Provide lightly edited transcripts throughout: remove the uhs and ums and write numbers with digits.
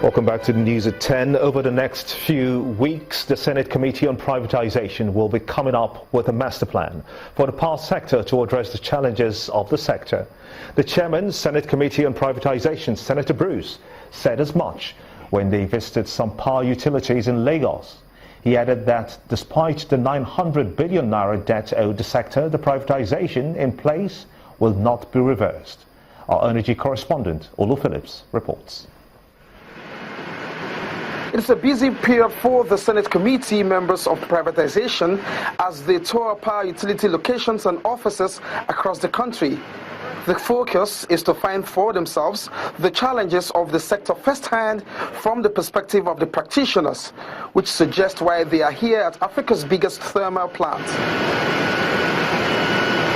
Welcome back to the news at 10. Over the next few weeks, the Senate Committee on Privatization will be coming up with a master plan for the power sector to address the challenges of the sector. The chairman, Senate Committee on Privatization, Senator Bruce, said as much when they visited some power utilities in Lagos. He added that despite the 900 billion naira debt owed the sector, the privatization in place will not be reversed. Our energy correspondent, Olu Phillips, reports. It's a busy period for the Senate Committee members of Privatization as they tour power utility locations and offices across the country. The focus is to find for themselves the challenges of the sector firsthand from the perspective of the practitioners, which suggests why they are here at Africa's biggest thermal plant.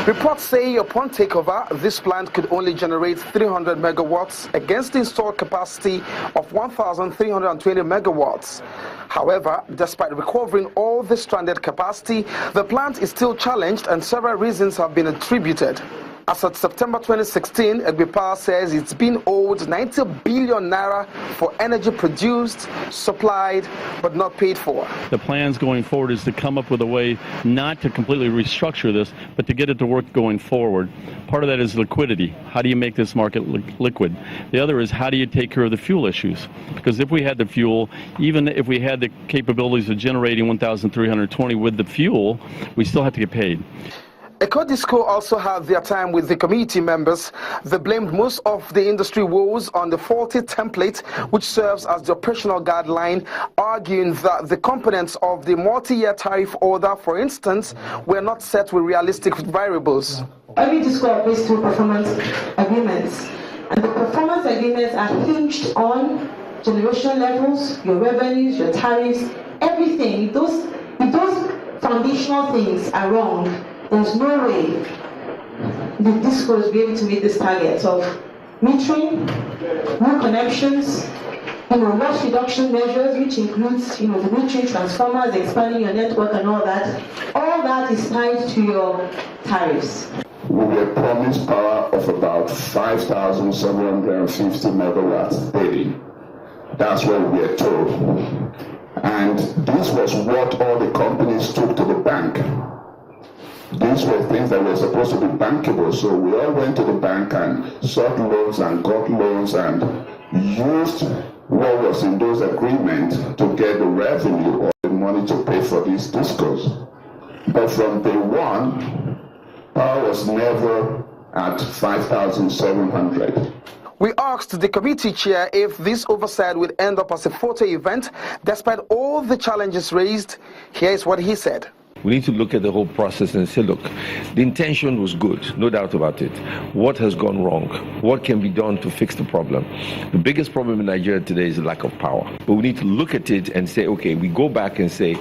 Reports say upon takeover, this plant could only generate 300 megawatts against the installed capacity of 1,320 megawatts. However, despite recovering all the stranded capacity, the plant is still challenged and several reasons have been attributed. As of September 2016, Egbe Power says it's been owed 90 billion naira for energy produced, supplied, but not paid for. The plans going forward is to come up with a way not to completely restructure this, but to get it to work going forward. Part of that is liquidity. How do you make this market liquid? The other is how do you take care of the fuel issues? Because if we had the fuel, even if we had the capabilities of generating 1,320 with the fuel, we still have to get paid. Ecodisco also had their time with the committee members. They blamed most of the industry woes on the faulty template, which serves as the operational guideline, arguing that the components of the multi-year tariff order, for instance, were not set with realistic variables. Ecodisco are based on performance agreements, and the performance agreements are hinged on generation levels, your revenues, your tariffs, everything. If those foundational things are wrong, there's no way the DISCO will be able to meet this target of metering, new connections, loss reduction measures, which includes, the metering transformers, expanding your network and all that. All that is tied to your tariffs. We were promised power of about 5,750 megawatts daily. That's what we were told. And this was what all the companies took to the bank. These were things that were supposed to be bankable, so we all went to the bank and sought loans and got loans and used what was in those agreements to get the revenue or the money to pay for these discos. But from day one, power was never at 5,700. We asked the committee chair if this oversight would end up as a photo event despite all the challenges raised. Here is what he said. We need to look at the whole process and say, look, the intention was good, no doubt about it. What has gone wrong? What can be done to fix the problem? The biggest problem in Nigeria today is the lack of power. But we need to look at it and say, okay, we go back and say,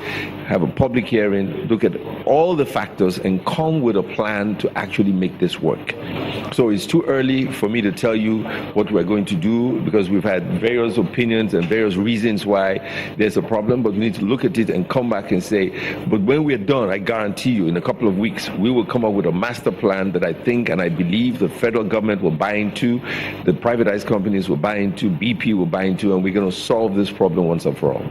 have a public hearing, look at all the factors and come with a plan to actually make this work. So it's too early for me to tell you what we're going to do because we've had various opinions and various reasons why there's a problem, but we need to look at it and come back and say, but when we're done, I guarantee you, in a couple of weeks, we will come up with a master plan that I think and I believe the federal government will buy into, the privatized companies will buy into, BP will buy into, and we're going to solve this problem once and for all.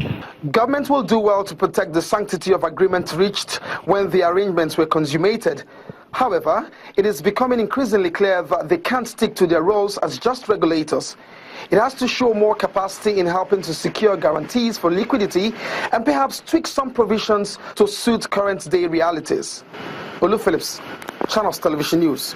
Government will do well to protect the sanctity of agreements reached when the arrangements were consummated. However, it is becoming increasingly clear that they can't stick to their roles as just regulators. It has to show more capacity in helping to secure guarantees for liquidity and perhaps tweak some provisions to suit current day realities. Olu Phillips, Channels Television News.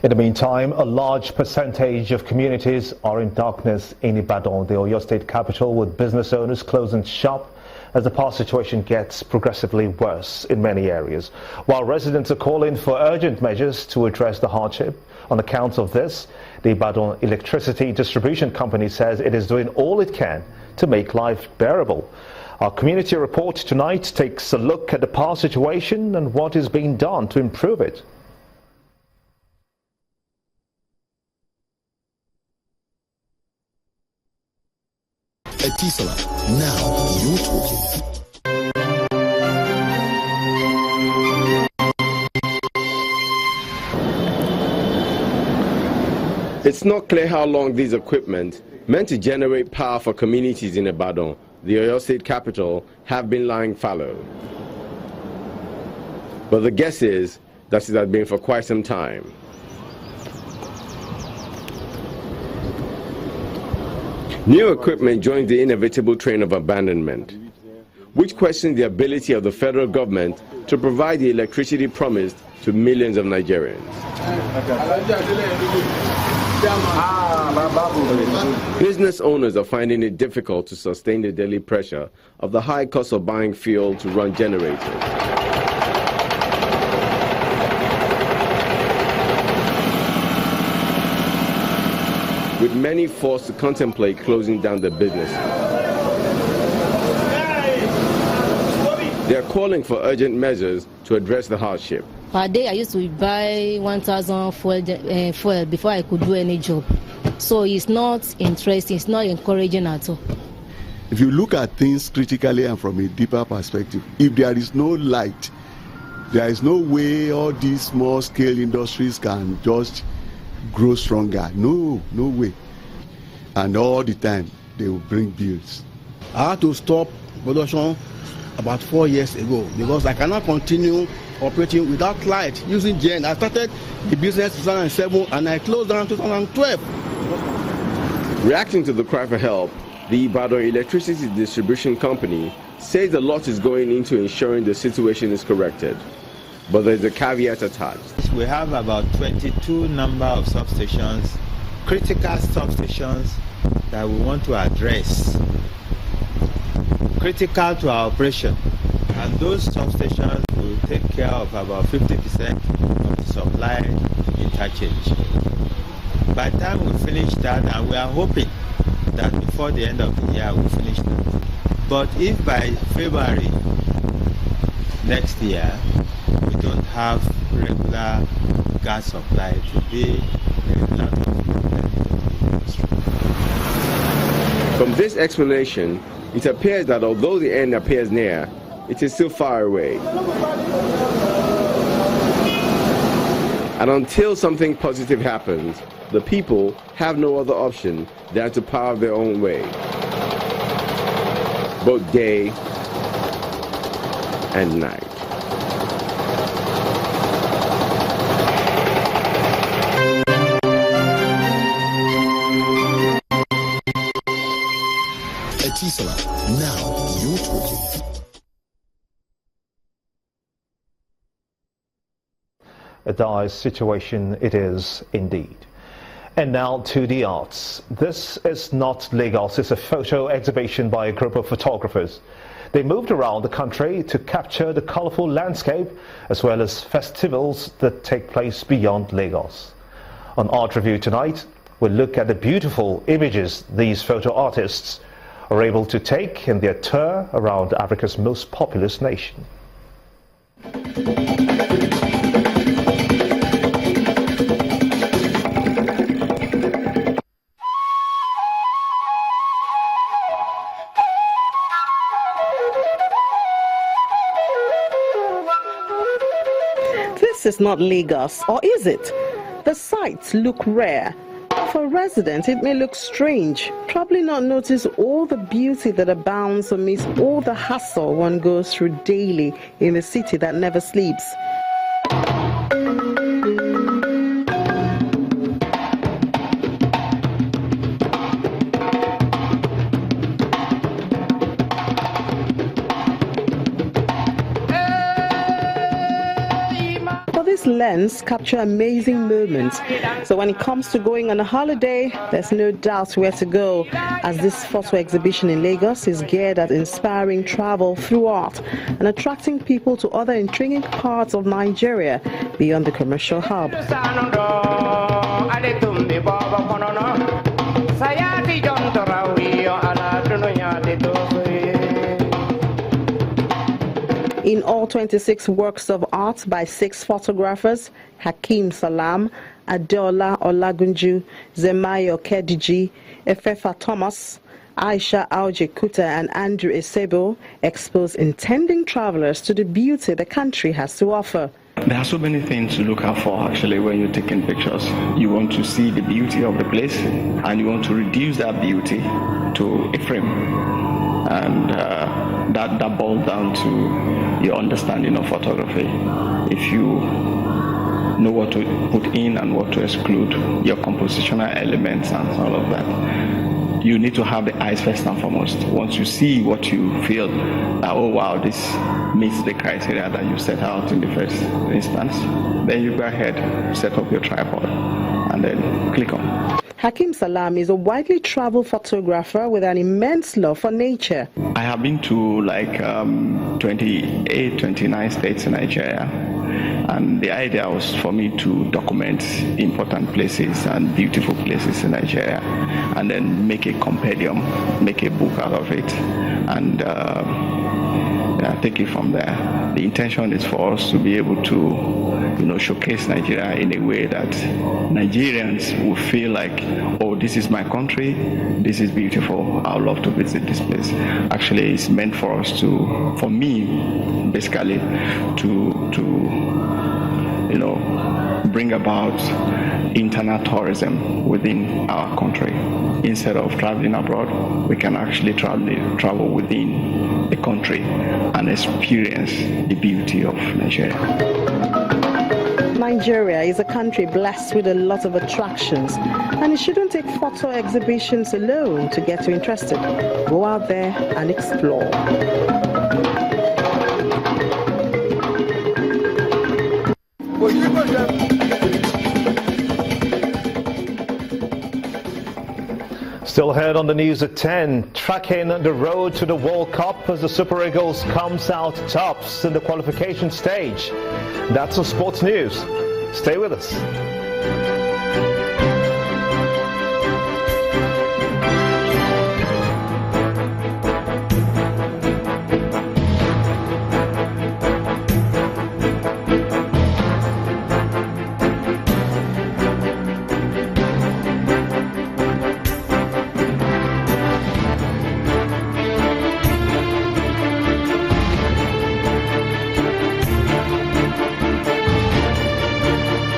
In the meantime, a large percentage of communities are in darkness in Ibadan, the Oyo State capital, with business owners closing shop as the power situation gets progressively worse in many areas. While residents are calling for urgent measures to address the hardship on account of this, the Ibadan Electricity Distribution Company says it is doing all it can to make life bearable. Our community report tonight takes a look at the power situation and what is being done to improve it. Etisalat, now you're talking. It's not clear how long this equipment meant to generate power for communities in Ibadan, the Oyo State capital, have been lying fallow. But the guess is that it has been for quite some time. New equipment joins the inevitable train of abandonment, which questions the ability of the federal government to provide the electricity promised to millions of Nigerians. Business owners are finding it difficult to sustain the daily pressure of the high cost of buying fuel to run generators. With many forced to contemplate closing down their business. They are calling for urgent measures to address the hardship. Per day, I used to buy 1,000 fuel before I could do any job. So it's not interesting, it's not encouraging at all. If you look at things critically and from a deeper perspective, if there is no light, there is no way all these small-scale industries can just grow stronger. No way. And all the time, they will bring bills. I had to stop production about 4 years ago because I cannot continue operating without light using gen. I started the business in 2007 and I closed down in 2012. Reacting to the cry for help, the Ibadan Electricity Distribution Company says a lot is going into ensuring the situation is corrected. But there's a caveat attached. We have about 22 number of substations, critical substations that we want to address, critical to our operation. And those substations will take care of about 50% of the supply interchange. By the time we finish that, and we are hoping that before the end of the year we'll finish that. But if by February next year we don't have regular gas supply, it will be a lot of problem. From this explanation, it appears that although the end appears near, it is still far away. And until something positive happens, the people have no other option than to power their own way, both day and night. Etisala, now you're talking. A dire situation it is indeed. And now to the arts. This is not Lagos, it's a photo exhibition by a group of photographers. They moved around the country to capture the colorful landscape as well as festivals that take place beyond Lagos. On Art Review tonight, we'll look at the beautiful images these photo artists are able to take in their tour around Africa's most populous nation. This is not Lagos, or is it? The sights look rare. For residents, it may look strange. Probably not notice all the beauty that abounds amidst all the hassle one goes through daily in a city that never sleeps. Lens capture amazing moments. So when it comes to going on a holiday, there's no doubt where to go, as this photo exhibition in Lagos is geared at inspiring travel through art and attracting people to other intriguing parts of Nigeria beyond the commercial hub. In all 26 works of art by 6 photographers, Hakeem Salam, Adeola Olagunju, Zemayo Kediji, Efefa Thomas, Aisha Aujekuta and Andrew Esebo, expose intending travelers to the beauty the country has to offer. There are so many things to look out for actually when you're taking pictures. You want to see the beauty of the place and you want to reduce that beauty to a frame. And that boils down to your understanding of photography. If you know what to put in and what to exclude, your compositional elements and all of that, you need to have the eyes first and foremost. Once you see what you feel, that, oh wow, this meets the criteria that you set out in the first instance, then you go ahead, set up your tripod, and then click on. Hakim Salam is a widely traveled photographer with an immense love for nature. I have been to like 28, 29 states in Nigeria. And the idea was for me to document important places and beautiful places in Nigeria and then make a compendium, make a book out of it, and take it from there. The intention is for us to be able to, showcase Nigeria in a way that Nigerians will feel like, oh, this is my country, this is beautiful, I would love to visit this place. Actually, it's meant for us for me, basically, to bring about internal tourism within our country. Instead of traveling abroad, we can actually travel within the country and experience the beauty of Nigeria. Nigeria is a country blessed with a lot of attractions, and it shouldn't take photo exhibitions alone to get you interested. Go out there and explore. Still ahead on the news at 10, tracking the road to the World Cup as the Super Eagles comes out tops in the qualification stage. That's the sports news. Stay with us.